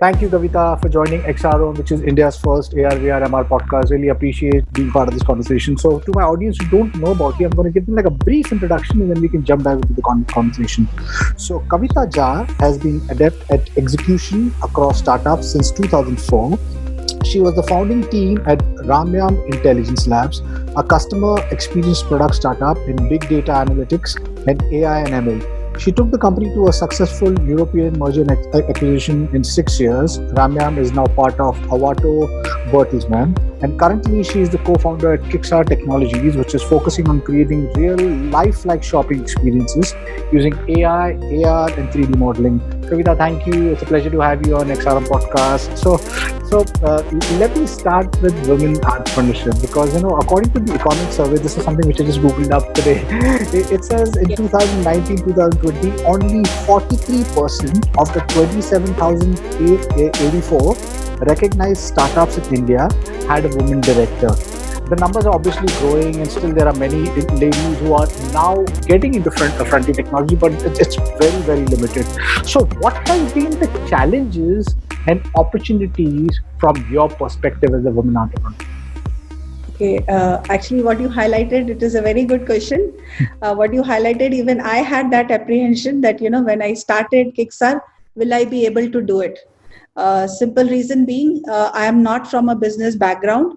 Thank you, Kavita, for joining XRO, which is India's first AR/VR MR podcast. Really appreciate being part of this conversation. So, to my audience who don't know about you, I'm going to give them like a brief introduction, and then we can jump dive into the conversation. So, Kavita Jar has been adept at execution across startups since 2004. She was the founding team at Ramyam Intelligence Labs, a customer experience product startup in big data analytics and AI and ML. She took the company to a successful European merger and acquisition in 6 years. Ramyam is now part of Avato Bertelsmann, and currently she is the co-founder at Kickstar Technologies, which is focusing on creating real life-like shopping experiences using AI, AR, and 3D modeling. Kavita, thank you. It's a pleasure to have you on XRM podcast. So, let me start with women entrepreneurship because according to the Economic Survey, this is something which I just googled up today. It says in 2019-2020, only 43% of the 27,084 recognized startups in India had a woman director. The numbers are obviously growing, and still there are many ladies who are now getting into frontier technology, but it's very, very limited. So, what has been the challenges and opportunities from your perspective as a woman entrepreneur? Okay, actually, what you highlighted, it is a very good question. What you highlighted, even I had that apprehension that, when I started Kickstar, will I be able to do it? Simple reason being, I am not from a business background,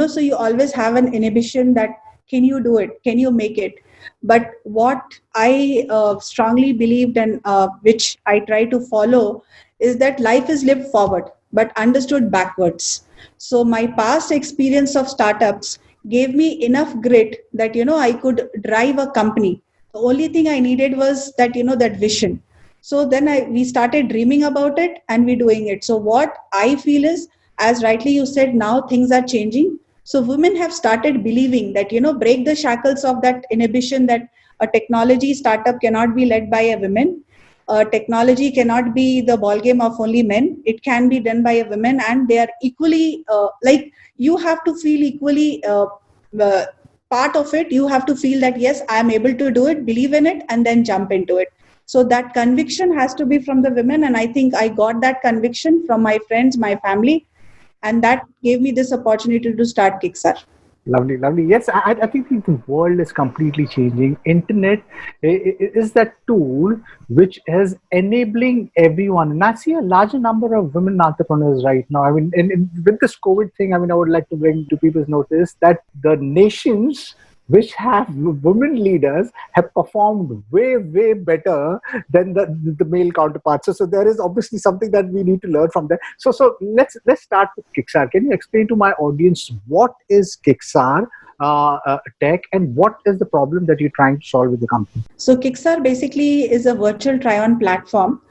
so you always have an inhibition that, can you do it? Can you make it? But what I strongly believed and which I try to follow is that life is lived forward, but understood backwards. So my past experience of startups gave me enough grit that, I could drive a company. The only thing I needed was that, that vision. So then we started dreaming about it and we doing it. So what I feel is, as rightly you said, now things are changing. So women have started believing that, break the shackles of that inhibition that a technology startup cannot be led by a woman. Technology cannot be the ballgame of only men. It can be done by a woman, and they are equally you have to feel equally part of it. You have to feel that yes, I am able to do it, believe in it, and then jump into it. So that conviction has to be from the women, and I think I got that conviction from my friends, my family, and that gave me this opportunity to start Kickstar. Lovely, lovely. Yes, I think the world is completely changing. Internet is that tool which is enabling everyone. And I see a larger number of women entrepreneurs right now. I mean, with this COVID thing, I would like to bring to people's notice that the nations which have women leaders have performed way, way better than the male counterparts. So there is obviously something that we need to learn from that. So let's start with Kickstar. Can you explain to my audience what is Kickstar Tech and what is the problem that you're trying to solve with the company? So Kickstar basically is a virtual try-on platform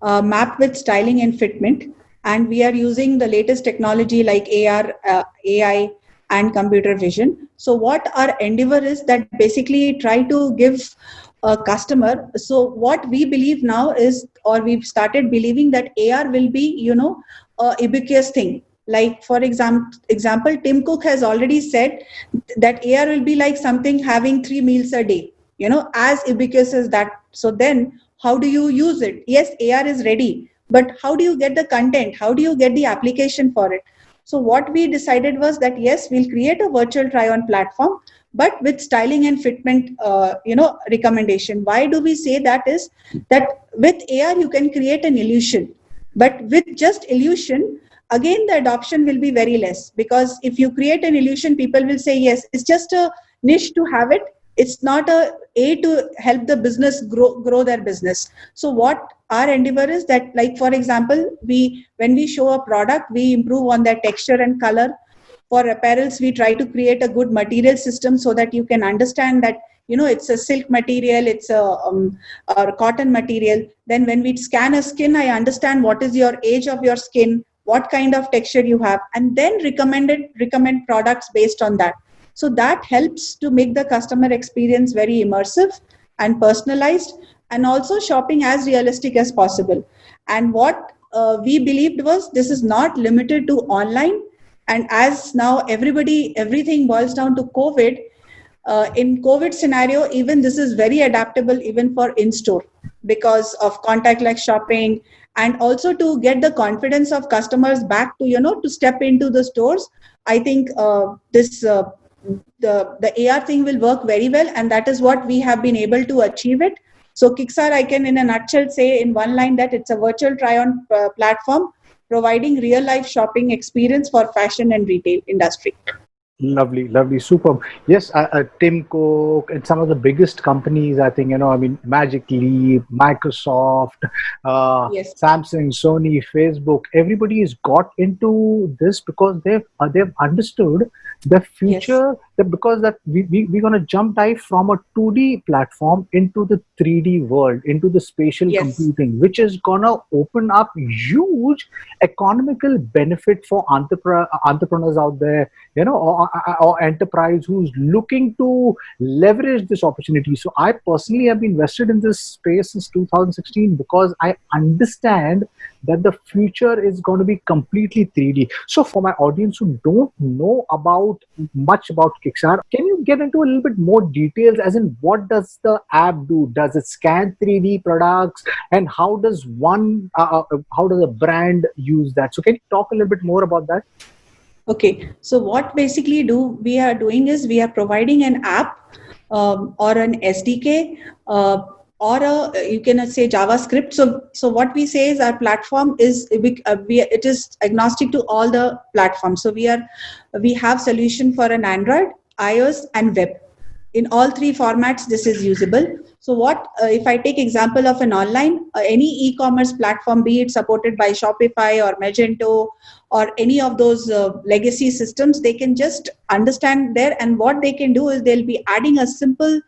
mapped with styling and fitment. And we are using the latest technology like AR, AI, and computer vision. So what our endeavor is that basically try to give a customer. So what we believe now is, or we've started believing that AR will be, a ubiquitous thing. Like for example, Tim Cook has already said that AR will be like something having 3 meals a day, as ubiquitous as that. So then how do you use it? Yes, AR is ready, but how do you get the content? How do you get the application for it? So what we decided was that, yes, we'll create a virtual try-on platform, but with styling and fitment, recommendation. Why do we say that is that with AR, you can create an illusion, but with just illusion, again, the adoption will be very less, because if you create an illusion, people will say, yes, it's just a niche to have it. It's not a to help the business grow their business. So what our endeavor is that, like, for example, when we show a product, we improve on their texture and color. For apparels, we try to create a good material system so that you can understand that, it's a silk material, it's a cotton material. Then when we scan a skin, I understand what is your age of your skin, what kind of texture you have, and then recommend products based on that. So that helps to make the customer experience very immersive and personalized, and also shopping as realistic as possible. And what we believed was, this is not limited to online. And as now everything boils down to COVID, in COVID scenario, even this is very adaptable even for in-store because of contactless shopping, and also to get the confidence of customers back to, to step into the stores. I think this the AR thing will work very well, and that is what we have been able to achieve it. So Kicksar, I can in a nutshell say in one line that it's a virtual try-on platform providing real-life shopping experience for fashion and retail industry. Lovely, lovely, superb. Yes, Tim Cook and some of the biggest companies, I think, I mean, Magic Leap, Microsoft, Yes. Samsung, Sony, Facebook, everybody has got into this because they've understood the future, that because that we're going to jump dive from a 2D platform into the 3D world, into the spatial computing, which is going to open up huge economical benefit for entrepreneurs out there, or enterprise who's looking to leverage this opportunity. So I personally have been invested in this space since 2016 because I understand that the future is going to be completely 3D. So for my audience who don't know much about Kickstarter, can you get into a little bit more details, as in what does the app do? Does it scan 3D products, and how does a brand use that? So can you talk a little bit more about that? Okay, so what basically we are doing is we are providing an app or an SDK or you can say JavaScript. So what we say is our platform is it is agnostic to all the platforms. So we have solution for an Android, iOS, and web. In all three formats, this is usable. So what if I take example of an online, any e-commerce platform, be it supported by Shopify or Magento or any of those legacy systems, they can just understand there, and what they can do is they'll be adding a simple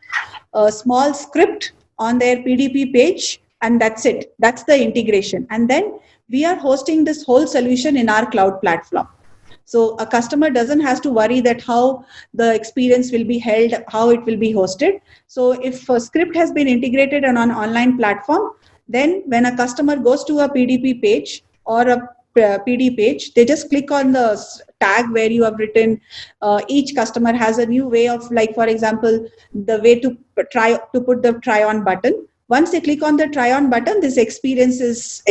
small script on their PDP page, and that's it. That's the integration. And then we are hosting this whole solution in our cloud platform. So a customer doesn't have to worry that how the experience will be held, how it will be hosted. So if a script has been integrated on an online platform, then when a customer goes to a PDP page or a PD page, they just click on the tag where you have written. Each customer has a new way of, like, for example, the way to put the try on button. Once they click on the try on button, this experience is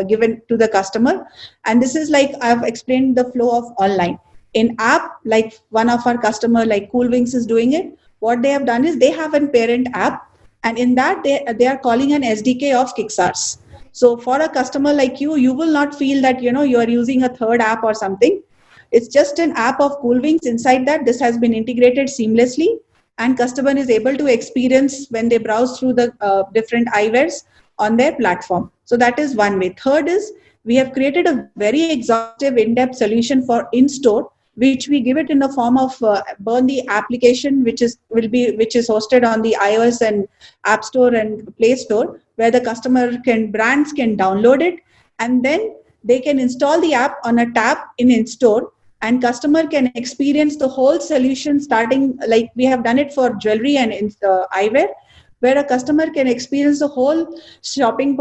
given to the customer. And this is like I've explained the flow of online. In app, like one of our customer, like Cool Wings, is doing it. What they have done is they have a parent app, and in that they are calling an SDK of Kickstarts. So for a customer like you will not feel that you are using a third app or something. It's just an app of Cool Wings. Inside that, this has been integrated seamlessly, and customer is able to experience when they browse through the different eyewears on their platform. So that is one way. Third is we have created a very exhaustive, in-depth solution for in-store, which we give it in the form of Burn the application, which is hosted on the iOS and App Store and Play Store, where the brands can download it, and then they can install the app on a tab in-store, and customer can experience the whole solution, starting like we have done it for jewelry and eyewear, where a customer can experience the whole shopping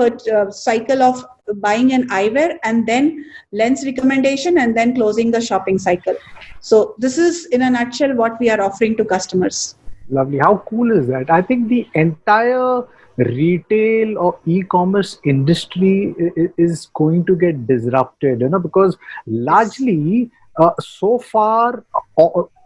cycle of buying an eyewear, and then lens recommendation, and then closing the shopping cycle. So this is in a nutshell what we are offering to customers. Lovely. How cool is that? I think the entire retail or e-commerce industry is going to get disrupted, because largely so far,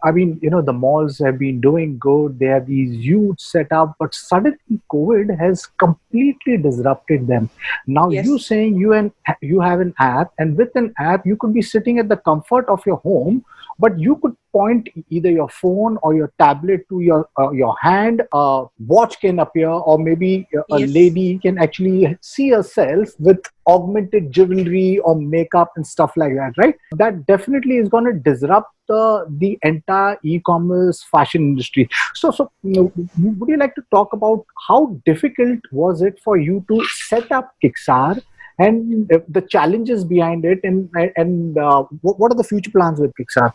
I mean, the malls have been doing good. They have these huge setup, but suddenly COVID has completely disrupted them. Now you saying you have an app, and with an app you could be sitting at the comfort of your home, but you could point either your phone or your tablet to your hand. A watch can appear, or maybe a lady can actually see herself with augmented jewelry or makeup and stuff like that, right? That definitely is going to disrupt the entire e-commerce fashion industry. So would you like to talk about how difficult was it for you to set up Kickstarter, and the challenges behind it, and what are the future plans with Kickstarter?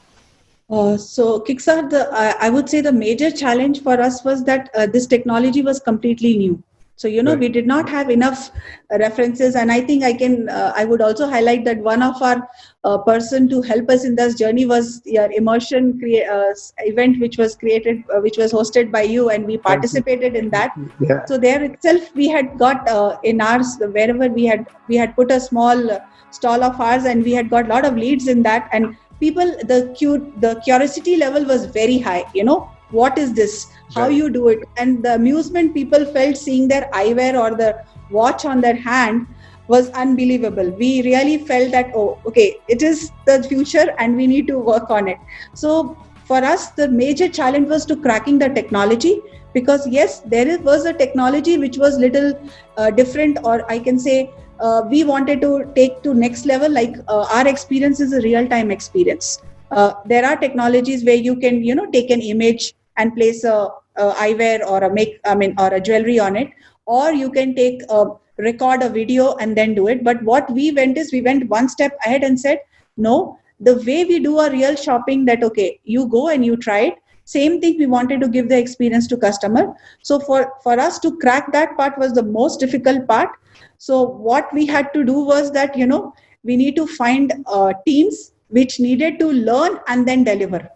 So Kickstarter, I would say the major challenge for us was that this technology was completely new. So, we did not have enough references. And I think I would also highlight that one of our person to help us in this journey was your immersion event, which was which was hosted by you, and we participated in that. Yeah. So there itself, we had got in ours, wherever we had put a small stall of ours, and we had got a lot of leads in that. And people, the curiosity level was very high. What is this? How Right. you do it? And the amusement people felt seeing their eyewear or the watch on their hand was unbelievable. We really felt that, oh, okay, it is the future and we need to work on it. So for us, the major challenge was to cracking the technology, because yes, was a technology which was little different, or I can say we wanted to take to next level. Like our experience is a real-time experience. There are technologies where you can, take an image and place a eyewear or or a jewelry on it, or you can record a video and then do it. But what we went one step ahead and said, no, the way we do a real shopping, that okay, you go and you try it. Same thing, we wanted to give the experience to customer. So for us to crack that part was the most difficult part. So what we had to do was that, we need to find teams which needed to learn and then deliver.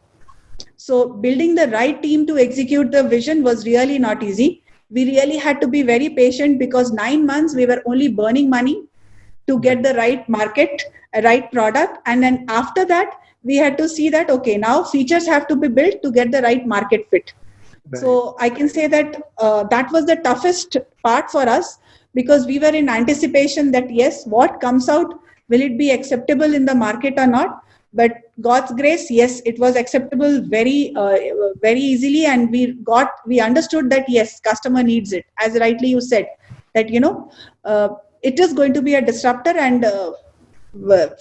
So building the right team to execute the vision was really not easy. We really had to be very patient, because 9 months we were only burning money to get the right market, a right product. And then after that, we had to see that, okay, now features have to be built to get the right market fit. Right. So I can say that that was the toughest part for us, because we were in anticipation that, yes, what comes out, will it be acceptable in the market or not? But God's grace, yes, it was acceptable very easily, and we understood that yes, customer needs it. As rightly you said, that it is going to be a disruptor, and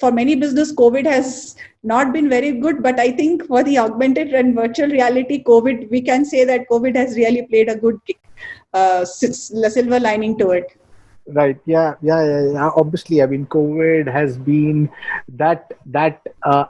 for many business, COVID has not been very good. But I think for the augmented and virtual reality, we can say that COVID has really played a good silver lining to it. Right. Yeah. Obviously, I mean, COVID has been that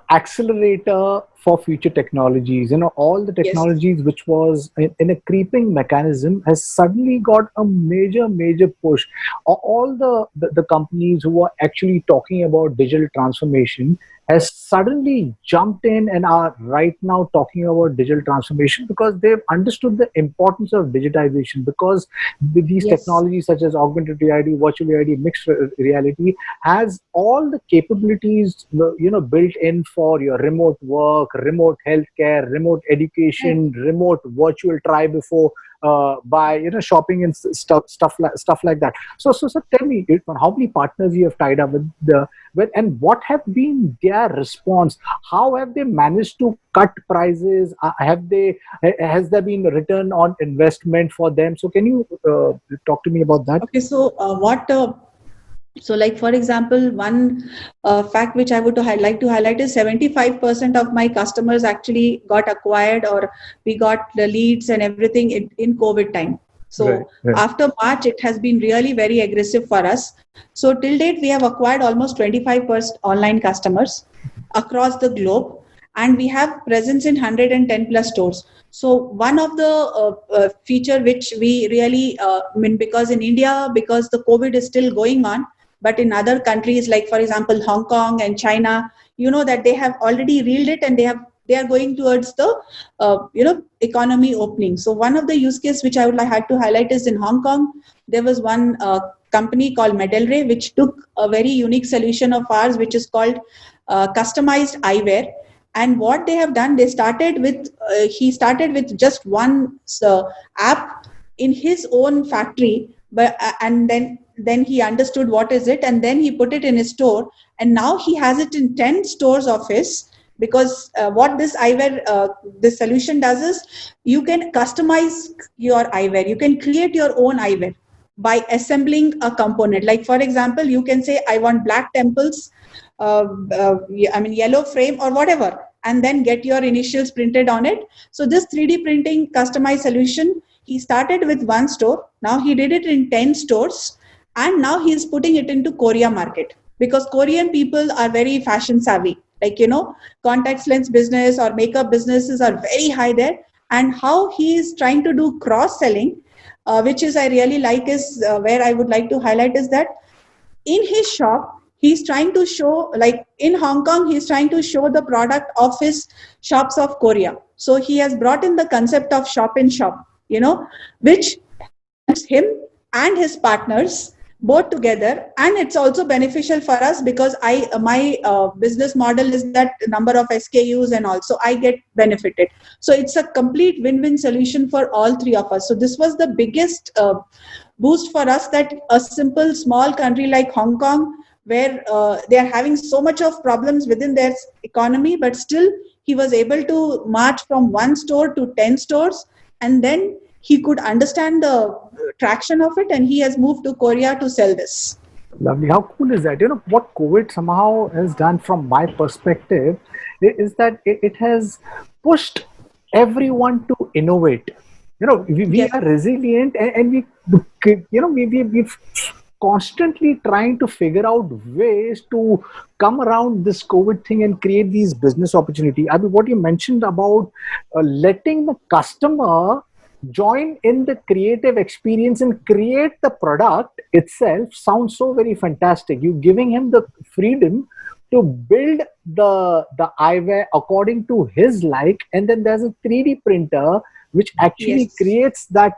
accelerator for future technologies. All the technologies which was in a creeping mechanism has suddenly got a major push. All the companies who are actually talking about digital transformation has suddenly jumped in and are right now talking about digital transformation, because they've understood the importance of digitization. Because with these technologies such as augmented reality, virtual reality, mixed reality has all the capabilities built in for your remote work, remote healthcare, remote education, remote virtual try before by shopping and stuff like that. So tell me, how many partners you have tied up with, and what have been their response? How have they managed to cut prices? Has there been a return on investment for them? So can you talk to me about that? Okay, so so like, for example, one fact which I would like to highlight is 75% of my customers actually got acquired, or we got the leads and everything in COVID time. So right. After March, it has been really very aggressive for us. So till date, we have acquired almost 25% online customers across the globe, and we have presence in 110 plus stores. So one of the feature which we really, because in India, because the COVID is still going on, but in other countries, like for example, Hong Kong and China, that they have already reeled it, and they are going towards the, economy opening. So one of the use case which I would like to highlight is in Hong Kong, there was one company called Medelray, which took a very unique solution of ours, which is called customized eyewear. And what they have done, he started with just one app in his own factory, and then he understood what is it, and then he put it in his store, and now he has it in 10 stores of his. Because what this eyewear, this solution does is, you can customize your eyewear. You can create your own eyewear by assembling a component. Like for example, you can say, I want black temples, yellow frame or whatever, and then get your initials printed on it. So this 3D printing customized solution, he started with one store. Now he did it in 10 stores, and now he's putting it into Korea market, because Korean people are very fashion savvy. Like, contact lens business or makeup businesses are very high there. And how he is trying to do cross selling, which is I really like, is where I would like to highlight is that in his shop, he's trying to show, like in Hong Kong, he's trying to show the product of his shops of Korea. So he has brought in the concept of shop in shop, which helps him and his partners both together. And it's also beneficial for us because my business model is that number of SKUs, and also I get benefited. So it's a complete win-win solution for all three of us. So this was the biggest boost for us, that a simple small country like Hong Kong, where they are having so much of problems within their economy, but still he was able to march from 1 store to 10 stores, and then he could understand the traction of it, and he has moved to Korea to sell this. Lovely. How cool is that? What COVID somehow has done from my perspective is that it has pushed everyone to innovate. We Yes. are resilient, and we've constantly trying to figure out ways to come around this COVID thing and create these business opportunity. I mean, what you mentioned about letting the customer join in the creative experience and create the product itself sounds so very fantastic. You giving him the freedom to build the eyewear according to his like, and then there's a 3D printer which actually Yes. creates that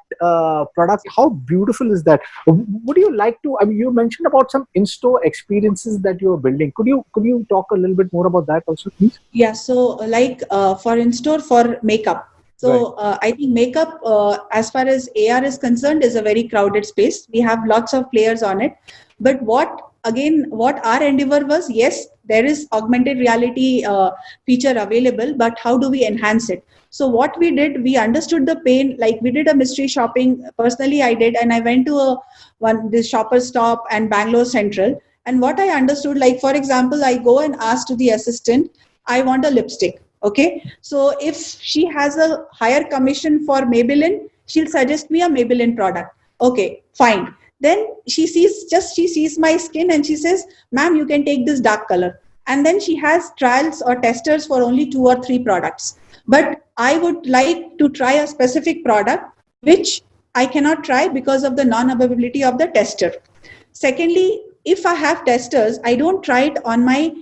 product. How beautiful is that? Would you like to? I mean, you mentioned about some in-store experiences that you are building. Could you talk a little bit more about that also, please? Yeah. So, like for in-store for makeup. So I think makeup, as far as AR is concerned, is a very crowded space. We have lots of players on it. But what our endeavor was, yes, there is augmented reality feature available, but how do we enhance it? So what we did, we understood the pain. Like we did a mystery shopping. Personally, I did, and I went to this Shoppers Stop and Bangalore Central. And what I understood, like for example, I go and ask to the assistant, I want a lipstick. Okay, so if she has a higher commission for Maybelline, she'll suggest me a Maybelline product. Okay, fine. Then she sees my skin and she says, "Ma'am, you can take this dark color." And then she has trials or testers for only 2 or 3 products. But I would like to try a specific product which I cannot try because of the non-availability of the tester. Secondly, if I have testers, I don't try it on my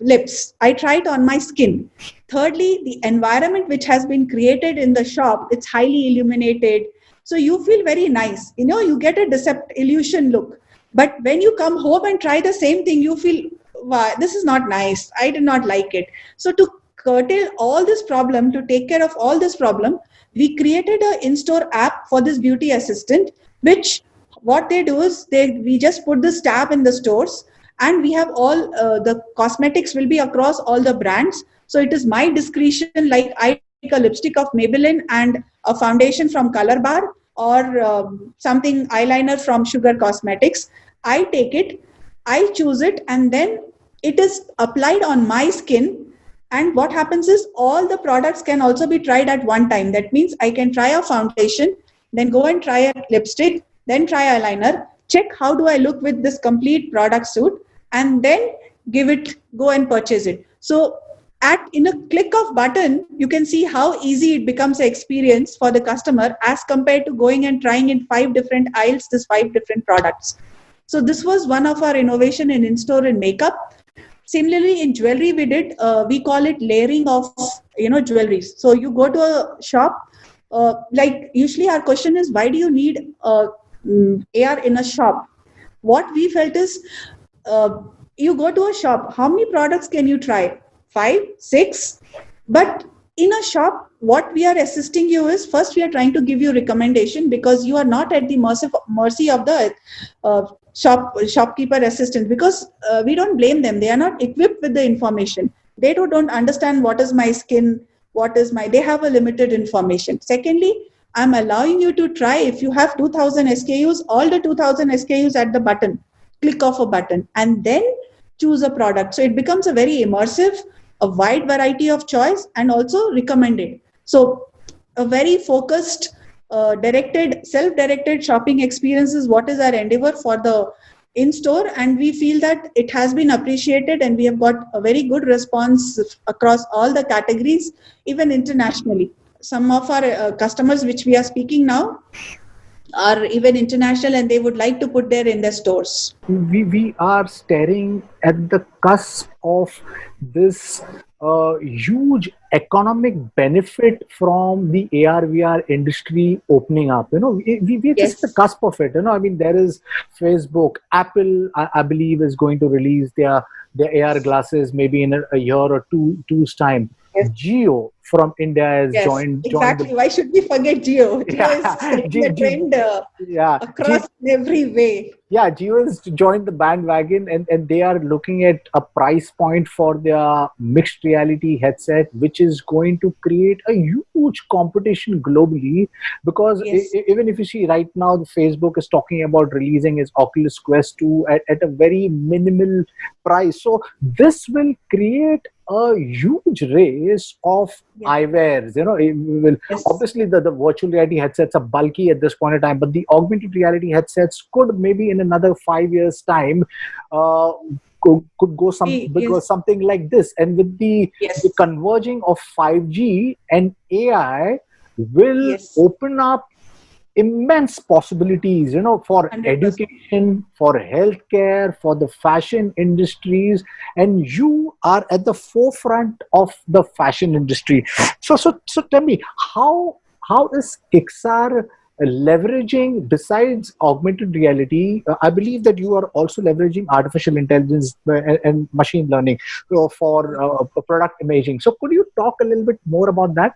lips. I try it on my skin. Thirdly, the environment which has been created in the shop, it's highly illuminated. So you feel very nice. You get a illusion look. But when you come home and try the same thing, you feel, wow, this is not nice. I did not like it. So to curtail all this problem, to take care of all this problem, we created an in-store app for this beauty assistant, which what they do is we just put this tab in the stores, and we have all the cosmetics will be across all the brands. So it is my discretion, like I take a lipstick of Maybelline and a foundation from Color Bar, or something eyeliner from Sugar Cosmetics. I take it, I choose it, and then it is applied on my skin. And what happens is all the products can also be tried at one time. That means I can try a foundation, then go and try a lipstick, then try eyeliner, check how do I look with this complete product suit, and then go and purchase it. So in a click of button, you can see how easy it becomes an experience for the customer as compared to going and trying in 5 different aisles, this 5 different products. So this was one of our innovation in in-store in makeup. Similarly, in jewelry, we call it layering of jewelries. So you go to a shop, like usually our question is, why do you need AR in a shop? What we felt is, you go to a shop, how many products can you try? 5, 6. But in a shop, what we are assisting you is, first we are trying to give you recommendation, because you are not at the mercy of the shopkeeper assistant, because we don't blame them. They are not equipped with the information. They don't understand what is my skin, they have a limited information. Secondly, I'm allowing you to try. If you have 2000 SKUs, all the 2000 SKUs at the button, click of a button, and then choose a product. So it becomes a very immersive, a wide variety of choice, and also recommended. So a very focused, self-directed shopping experience is what is our endeavor for the in-store, and we feel that it has been appreciated, and we have got a very good response across all the categories, even internationally. some of our customers which we are speaking now are even international, and they would like to put there in their stores. We are staring at the cusp of this huge economic benefit from the AR VR industry opening up. We are just at the Yes, cusp of it. I mean, there is Facebook, Apple, I believe, is going to release their AR glasses maybe in a year or two's time. yes, Geo from India has yes, joined the exactly. Why should we forget Geo? Geo is yeah, setting the trend yeah. across every way. Yeah, Jio has joined the bandwagon, and they are looking at a price point for their mixed reality headset, which is going to create a huge competition globally. Because Yes. even if you see right now, the Facebook is talking about releasing its Oculus Quest 2 at a very minimal price. So this will create a huge race of Yes. eyewears. It will Yes. obviously the virtual reality headsets are bulky at this point in time, but the augmented reality headsets could maybe in another 5 years time uh, could go Yes. something like this. And with the Yes. converging of 5G and AI will Yes. open up immense possibilities, for 100%. education, for healthcare, for the fashion industries. And you are at the forefront of the fashion industry. So tell me, how is Kixar leveraging, besides augmented reality? I believe that you are also leveraging artificial intelligence and machine learning for product imaging. So could you talk a little bit more about that?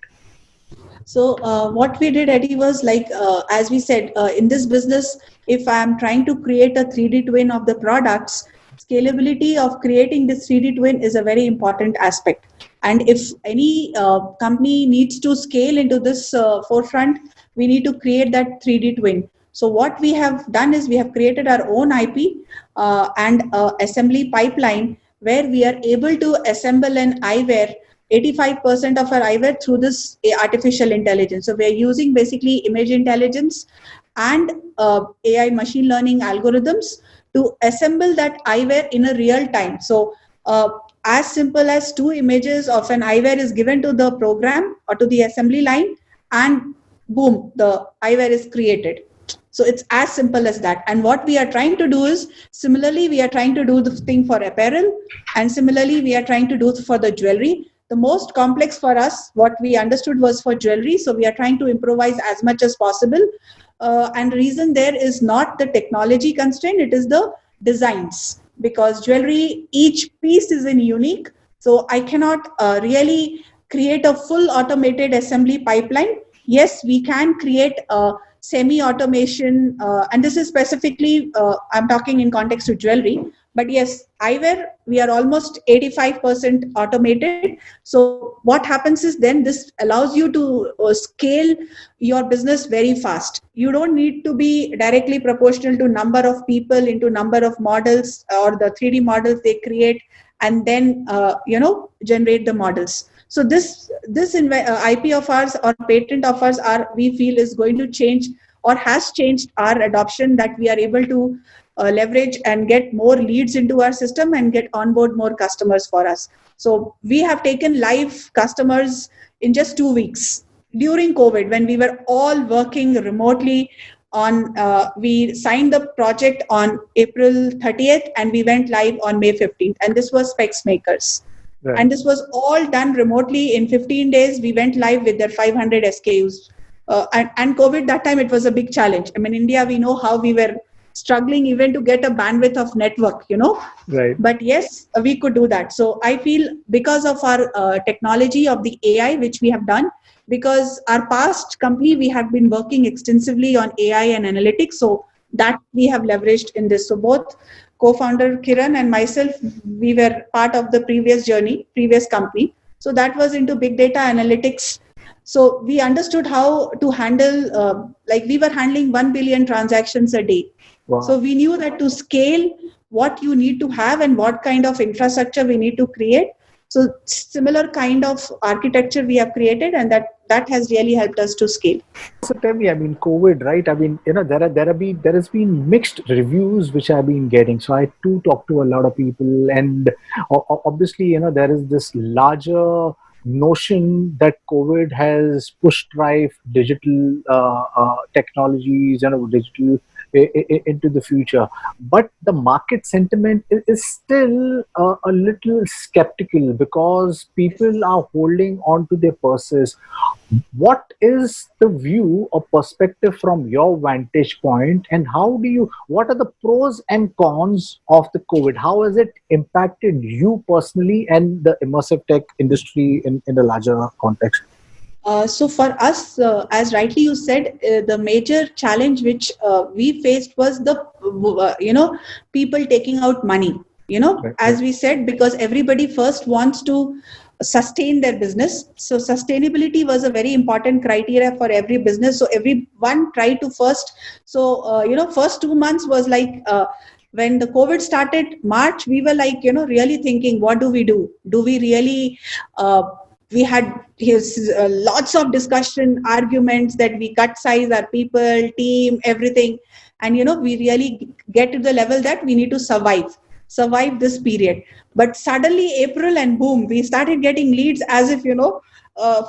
So what we did, Eddie, was like, as we said, in this business, if I'm trying to create a 3D twin of the products, scalability of creating this 3D twin is a very important aspect. And if any company needs to scale into this forefront, we need to create that 3D twin. So what we have done is we have created our own IP and assembly pipeline where we are able to assemble an eyewear 85% of our eyewear through this artificial intelligence. So we're using basically image intelligence and AI machine learning algorithms to assemble that eyewear in a real time. So as simple as two images of an eyewear is given to the program or to the assembly line, and boom, the eyewear is created. So it's as simple as that. And what we are trying to do is, similarly, we are trying to do the thing for apparel, and similarly, we are trying to do for the jewelry. The most complex for us, what we understood, was for jewelry. So we are trying to improvise as much as possible. And reason there is not the technology constraint, it is the designs. Because jewelry, each piece is in unique. So I cannot really create a full automated assembly pipeline. Yes, we can create a semi-automation, and this is specifically, I'm talking in context to jewelry. But yes, eyewear, we are almost 85% automated. So what happens is then this allows you to scale your business very fast. You don't need to be directly proportional to number of people into number of models or the 3D models they create, and then generate the models. So this IP of ours or patent of ours are, we feel, is going to change or has changed our adoption, that we are able to leverage and get more leads into our system and get onboard more customers for us. So we have taken live customers in just 2 weeks during COVID, when we were all working remotely. We signed the project on April 30th and we went live on May 15th, and this was Specs Makers. Right. And this was all done remotely. In 15 days, we went live with their 500 SKUs. And COVID, that time, it was a big challenge. I mean, India, we know how we were struggling even to get a bandwidth of network, Right. but yes, we could do that. So I feel, because of our technology of the AI, which we have done, because our past company, we have been working extensively on AI and analytics, so that we have leveraged in this. So both co-founder Kiran and myself, we were part of the previous company. So that was into big data analytics. So we understood how to handle, like we were handling 1 billion transactions a day. Wow. So we knew that to scale, what you need to have and what kind of infrastructure we need to create. So similar kind of architecture we have created, and that has really helped us to scale. So tell me, I mean, COVID, right? I mean, there has been mixed reviews which I've been getting. So I too talk to a lot of people, and obviously, there is this larger notion that COVID has pushed drive digital technologies and digital into the future, but the market sentiment is still a little skeptical because people are holding on to their purses. What is the view or perspective from your vantage point, and what are the pros and cons of the COVID? How has it impacted you personally and the immersive tech industry in the larger context? So for us, as rightly you said, the major challenge which we faced was the people taking out money. Right, right. As we said, because everybody first wants to sustain their business. So sustainability was a very important criteria for every business. So everyone tried to first. So first 2 months was like. When the COVID started, March, we were like, really thinking, what do we do? Do we really we had lots of discussion, arguments that we cut size our people, team, everything. And, we really get to the level that we need to survive this period. But suddenly April and boom, we started getting leads as if,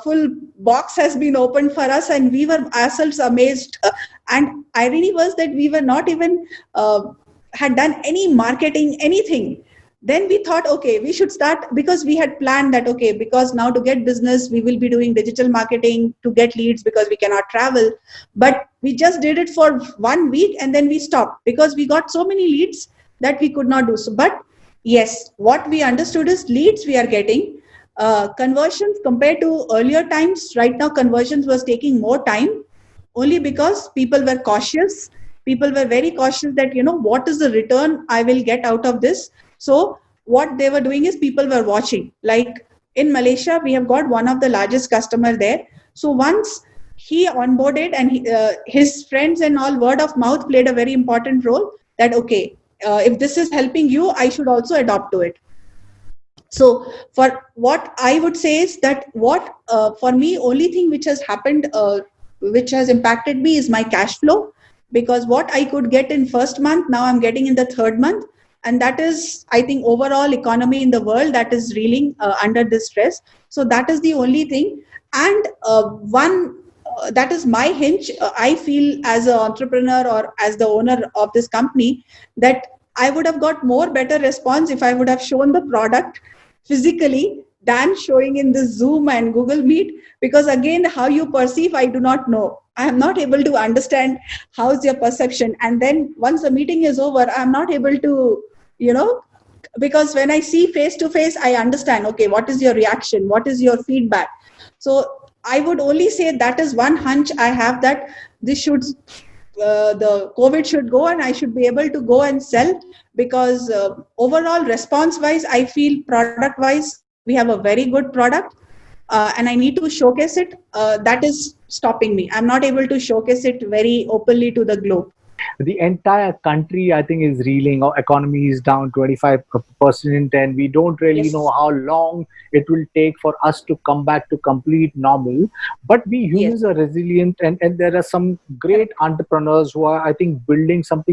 full box has been opened for us, and we were ourselves amazed. And irony was that we were not even had done any marketing, anything. Then we thought, okay, we should start, because we had planned that, okay, because now to get business, we will be doing digital marketing to get leads because we cannot travel. But we just did it for 1 week and then we stopped because we got so many leads that we could not do so. But yes, what we understood is leads we are getting, conversions compared to earlier times. Right now, conversions was taking more time only because people were cautious. People were very cautious that, what is the return I will get out of this? So what they were doing is people were watching. Like in Malaysia, we have got one of the largest customer there. So once he onboarded and his friends and all, word of mouth played a very important role that, okay, if this is helping you, I should also adopt to it. So for what I would say is that for me, only thing which has happened, which has impacted me is my cash flow, because what I could get in first month, now I'm getting in the third month. And that is, I think, overall economy in the world that is reeling under this stress. So that is the only thing. And that is my hinge. I feel as an entrepreneur or as the owner of this company that I would have got more better response if I would have shown the product physically than showing in the Zoom and Google Meet. Because again, how you perceive, I do not know. I am not able to understand how's your perception. And then once the meeting is over, I'm not able to, because when I see face to face, I understand, okay, what is your reaction? What is your feedback? So I would only say that is one hunch I have, that this should, the COVID should go and I should be able to go and sell, because overall response wise, I feel product wise, we have a very good product. And I need to showcase it. That is stopping me. I'm not able to showcase it very openly to the globe. The entire country, I think, is reeling. Our economy is down 25%, and we don't really know how long it will take for us to come back to complete normal. But we humans are resilient, and there are some great entrepreneurs who are, I think, building some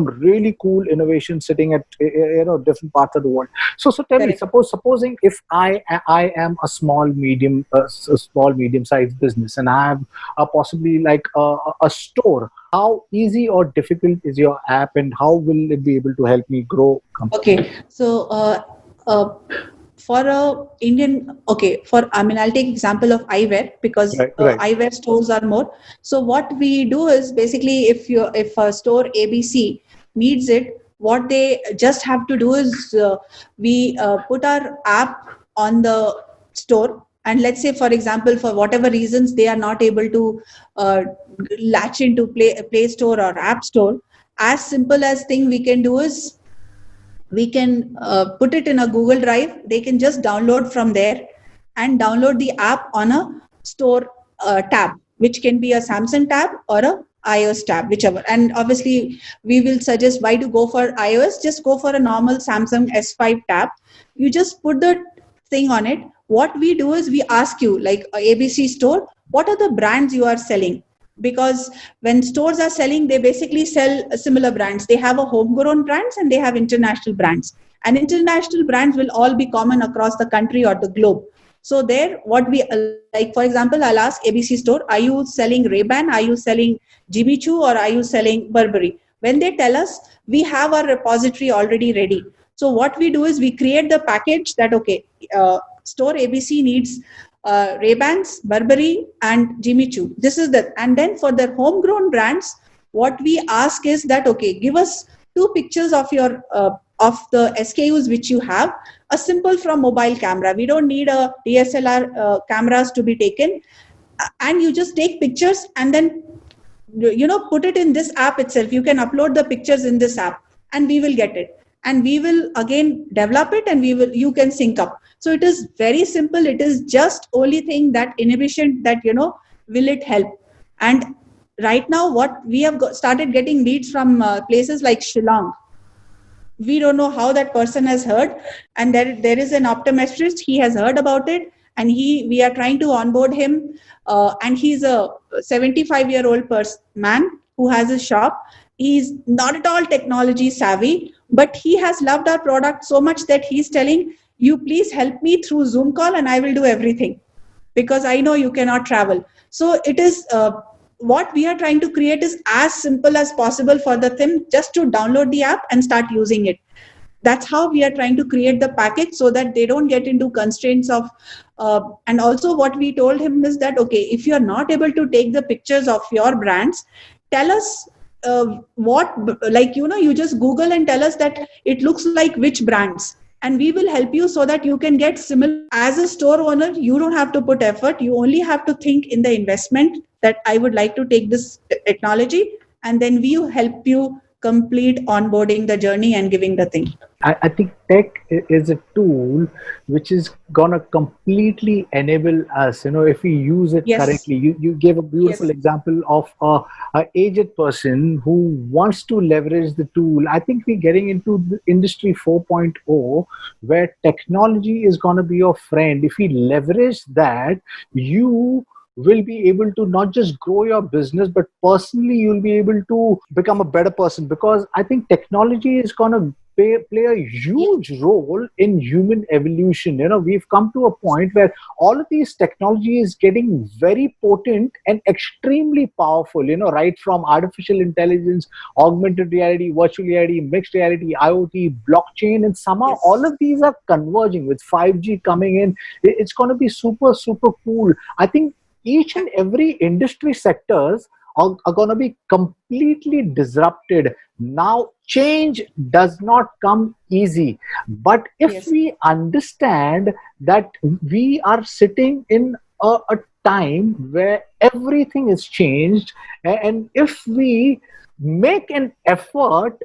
really cool innovation sitting at different parts of the world. So tell me, supposing if I am a small medium sized business, and I have possibly like a store. How easy or difficult is your app, and how will it be able to help me grow? Okay, so for I'll take example of eyewear, because eyewear stores are more. So what we do is basically, if a store ABC needs it, what they just have to do is we put our app on the store. And let's say, for example, for whatever reasons they are not able to latch into Play Store or App Store, as simple as thing we can do is we can put it in a Google Drive. They can just download from there and download the app on a store tab, which can be a Samsung tab or a iOS tab, whichever. And obviously, we will suggest why to go for iOS. Just go for a normal Samsung S5 tab. You just put the thing on it. What we do is we ask you, like a ABC store, what are the brands you are selling? Because when stores are selling, they basically sell similar brands. They have a homegrown brands and they have international brands. And international brands will all be common across the country or the globe. So there, what we like, for example, I'll ask ABC store, are you selling Ray-Ban? Are you selling Jimmy Choo? Or are you selling Burberry? When they tell us, we have our repository already ready. So what we do is we create the package that, okay, store ABC needs Ray-Bans, Burberry, and Jimmy Choo. This is the, and then for the homegrown brands, what we ask is that, okay, give us 2 pictures of your of the SKUs which you have, a simple from mobile camera. We don't need a DSLR cameras to be taken, and you just take pictures and then put it in this app itself. You can upload the pictures in this app, and we will get it, and we will again develop it, and you can sync up. So it is very simple. It is just only thing that inhibition that will it help. And right now what we have started getting leads from places like Shillong. We don't know how that person has heard, and there is an optometrist, he has heard about it, and we are trying to onboard him, and he's a 75-year-old man who has a shop. He's not at all technology savvy, but he has loved our product so much that he's telling you, please help me through Zoom call and I will do everything, because I know you cannot travel. So it is what we are trying to create is as simple as possible for them just to download the app and start using it. That's how we are trying to create the package, so that they don't get into constraints of and also what we told him is that, okay, if you're not able to take the pictures of your brands, tell us what, like, you just Google and tell us that it looks like which brands, and we will help you so that you can get similar. As a store owner, you don't have to put effort. You only have to think in the investment that I would like to take this technology, and then we help you complete onboarding the journey and giving the thing. I think tech is a tool which is gonna completely enable us, if we use it correctly. You gave a beautiful example of a aged person who wants to leverage the tool. I think we're getting into the industry 4.0, where technology is gonna be your friend. If we leverage that, you will be able to not just grow your business, but personally you'll be able to become a better person, because I think technology is going to play a huge role in human evolution. We've come to a point where all of these technology is getting very potent and extremely powerful, right from artificial intelligence, augmented reality, virtual reality, mixed reality, IoT, blockchain, and somehow all of these are converging with 5G coming in. It's going to be super, super cool. I think each and every industry sectors are going to be completely disrupted. Now, change does not come easy. But if we understand that we are sitting in a time where everything is changed, and if we make an effort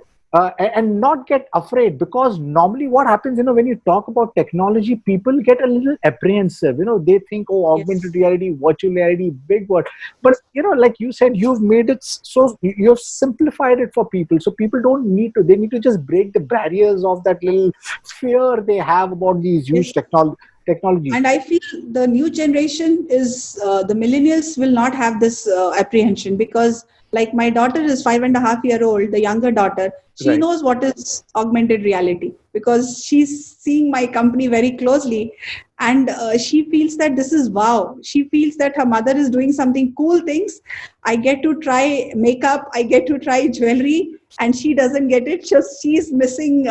and not get afraid, because normally what happens, when you talk about technology, people get a little apprehensive. They think, oh, augmented reality, virtual reality, big word. But like you said, you've made it so, you've simplified it for people, so people don't need to. They need to just break the barriers of that little fear they have about these huge technology. And I feel the new generation is the millennials will not have this apprehension, because like my daughter is 5.5-year-old, the younger daughter, she knows what is augmented reality, because she's seeing my company very closely, and she feels that this is wow. She feels that her mother is doing something cool things. I get to try makeup, I get to try jewelry, and she doesn't get it. Just she's missing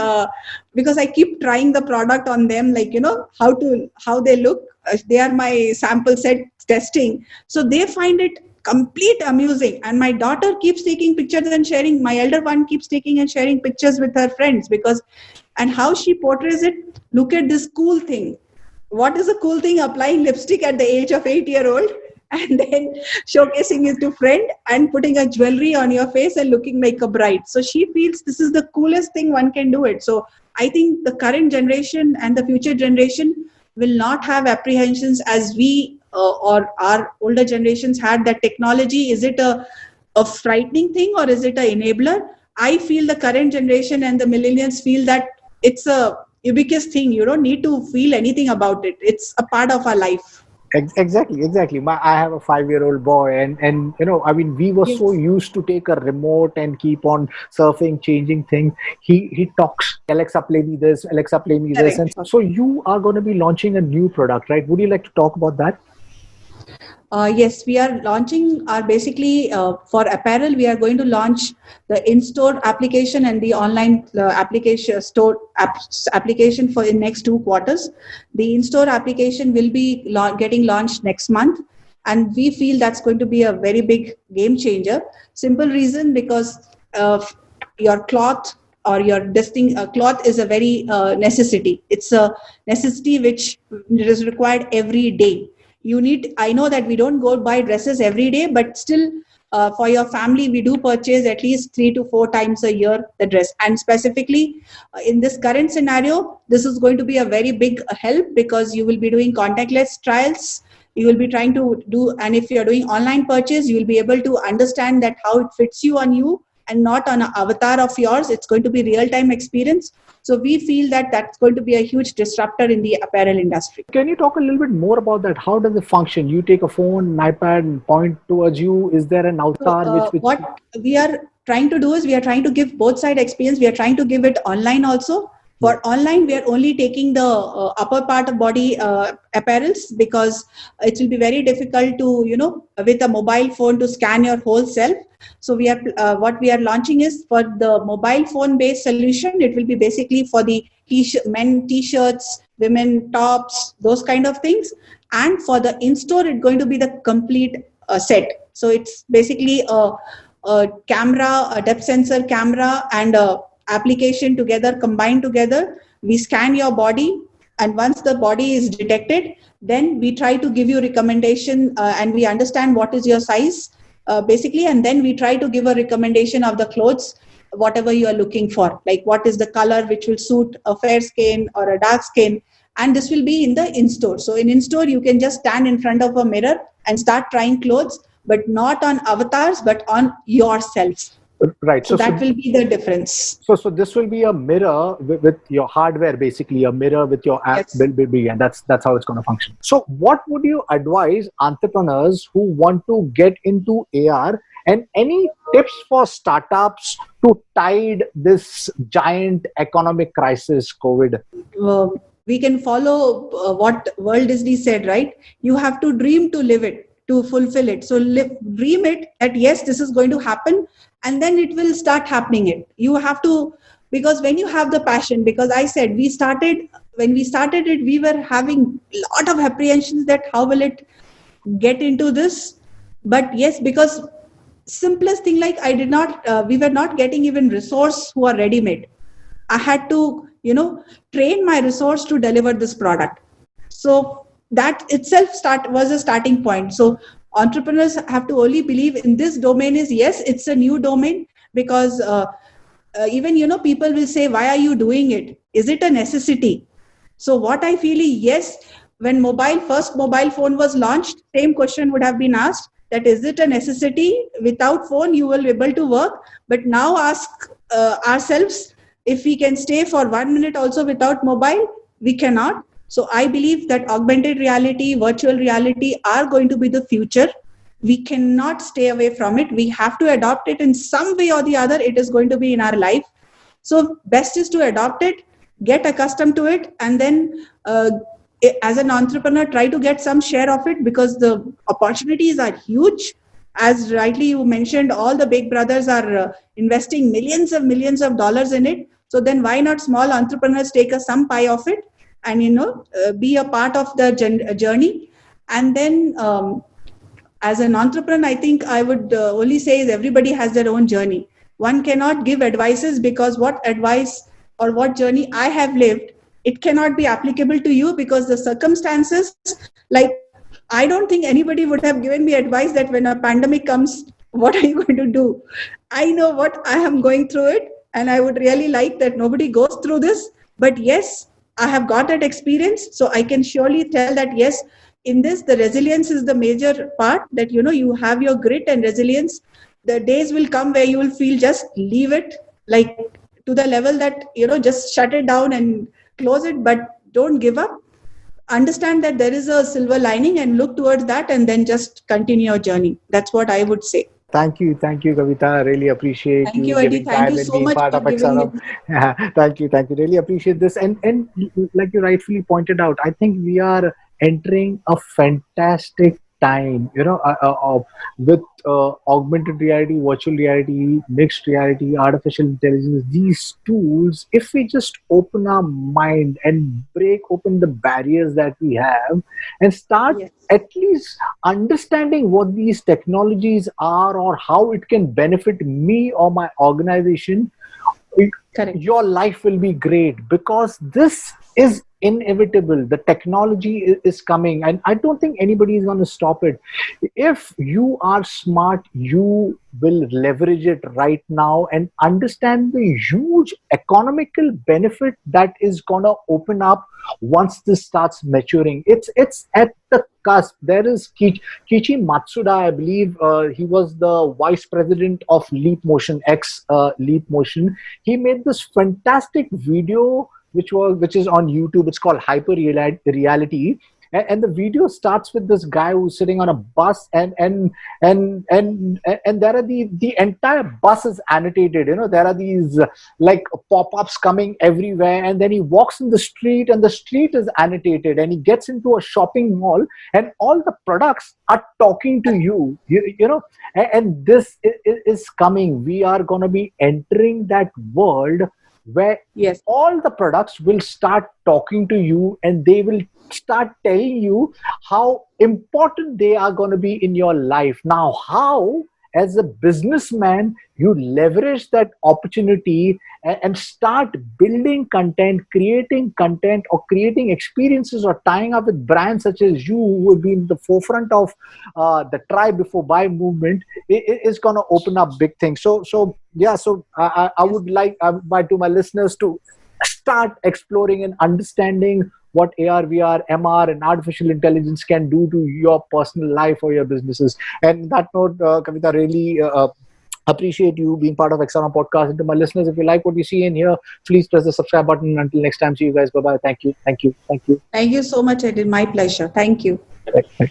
because I keep trying the product on them, like how they look. They are my sample set testing, so they find it complete amusing. And my daughter keeps taking pictures and sharing. My elder one keeps taking and sharing pictures with her friends, because and how she portrays it. Look at this cool thing. What is a cool thing? Applying lipstick at the age of 8-year-old and then showcasing it to friend and putting a jewelry on your face and looking like a bride. So she feels this is the coolest thing one can do it. So I think the current generation and the future generation will not have apprehensions as we or our older generations had. That technology, is it a frightening thing or is it an enabler? I feel the current generation and the millennials feel that it's a ubiquitous thing. You don't need to feel anything about it. It's a part of our life. Exactly. I have a 5-year-old boy, and I mean, we were so Yes, used to take a remote and keep on surfing, changing things. He talks, Alexa, play me this, Alexa, play me this, and correct. so you are going to be launching a new product, right? Would you like to talk about that? Yes, we are launching our basically for apparel. We are going to launch the in-store application and the online application application for in next 2 quarters. The in-store application will be getting launched next month, and we feel that's going to be a very big game changer. Simple reason because your cloth or your distinct cloth is a very necessity. It's a necessity which is required every day. You need, I know that we don't go buy dresses every day, but still for your family we do purchase at least 3 to 4 times a year the dress. And specifically in this current scenario, this is going to be a very big help because you will be doing contactless trials. You will be trying to do, and if you are doing online purchase, you will be able to understand that how it fits you on you and not on an avatar of yours. It's going to be real time experience. So we feel that that's going to be a huge disruptor in the apparel industry. Can you talk a little bit more about that? How does it function? You take a phone, an iPad, and point towards you. Is there an So, avatar which what we are trying to do is we are trying to give both side experience. We are trying to give it online also. Yeah. For online, we are only taking the upper part of body apparels because it will be very difficult to, with a mobile phone to scan your whole self. So we are what we are launching is for the mobile phone based solution. It will be basically for the men t-shirts, women tops, those kind of things. And for the in-store, it's going to be the complete set. So it's basically a camera, a depth sensor camera, and a application together, combined together. We scan your body, and once the body is detected, then we try to give you recommendation, and we understand what is your size, basically, and then we try to give a recommendation of the clothes, whatever you are looking for, like what is the color which will suit a fair skin or a dark skin. And this will be in the in-store. So in in-store, you can just stand in front of a mirror and start trying clothes, but not on avatars, but on yourself. right? So that will be the difference. So this will be a mirror with your hardware, basically a mirror with your app, Yes. and that's how it's going to function. So what would you advise entrepreneurs who want to get into AR, and any tips for startups to tide this giant economic crisis, COVID? We can follow what Walt Disney said, right? You have to dream to live it, to fulfill it. So dream it that yes, this is going to happen, and then it will start happening. It you have to, because when you have the passion, because I said when we started it, we were having a lot of apprehensions that how will it get into this. But yes, because simplest thing, like I did not we were not getting even resource who are ready made. I had to, train my resource to deliver this product. So that itself was a starting point. So entrepreneurs have to only believe in this domain is, yes, it's a new domain, because even, people will say, why are you doing it? Is it a necessity? So what I feel is, yes, when first mobile phone was launched, same question would have been asked, that is it a necessity? Without phone, you will be able to work. But now ask ourselves, if we can stay for 1 minute also without mobile, we cannot. So I believe that augmented reality, virtual reality are going to be the future. We cannot stay away from it. We have to adopt it in some way or the other. It is going to be in our life. So best is to adopt it, get accustomed to it, and then as an entrepreneur, try to get some share of it, because the opportunities are huge. As rightly you mentioned, all the big brothers are investing millions of dollars in it. So then why not small entrepreneurs take some pie of it and, be a part of the journey. And then as an entrepreneur, I think I would only say is everybody has their own journey. One cannot give advices, because what advice or what journey I have lived, it cannot be applicable to you, because the circumstances, like, I don't think anybody would have given me advice that when a pandemic comes, what are you going to do? I know what I am going through it, and I would really like that nobody goes through this. But yes, I have got that experience, so I can surely tell that yes, in this, the resilience is the major part, that, you have your grit and resilience. The days will come where you will feel just leave it, like to the level that, just shut it down and close it, but don't give up. understand that there is a silver lining and look towards that, and then just continue your journey. That's what I would say. Thank you, Kavita. I really appreciate Thank you you, Eddie. giving Thank time you and so being much part for of giving me. XRM. Thank you. Really appreciate this. And like you rightfully pointed out, I think we are entering a fantastic time. With augmented reality, virtual reality, mixed reality, artificial intelligence. These tools, if we just open our mind and break open the barriers that we have, and start Yes, at least understanding what these technologies are or how it can benefit me or my organization, correct. your life will be great, because this is inevitable. The technology is coming, and I don't think anybody is going to stop it. If you are smart, you will leverage it right now and understand the huge economical benefit that is going to open up once this starts maturing. It's at the cusp. There is Kichi Matsuda, I believe. He was the vice president of Leap Motion, Leap Motion. He made this fantastic video which is on YouTube. It's called Hyper Reality. And the video starts with this guy who's sitting on a bus, and there are the entire bus is annotated. There are these like pop-ups coming everywhere, and then he walks in the street, and the street is annotated, and he gets into a shopping mall, and all the products are talking to you. And this is coming. We are going to be entering that world where Yes, all the products will start talking to you, and they will start telling you how important they are going to be in your life. Now, how, as a businessman, you leverage that opportunity and start building content, creating content, or creating experiences, or tying up with brands such as you, who have been in the forefront of the try before buy movement, is going to open up big things. So yeah. So I would like to my listeners to start exploring and understanding what AR, VR, MR, and artificial intelligence can do to your personal life or your businesses. And that note, Kavita, really appreciate you being part of XRM Podcast. And to my listeners, if you like what you see in here, please press the subscribe button. Until next time, see you guys. Bye-bye. Thank you. thank you so much, Eddie. My pleasure. Thank you. Bye.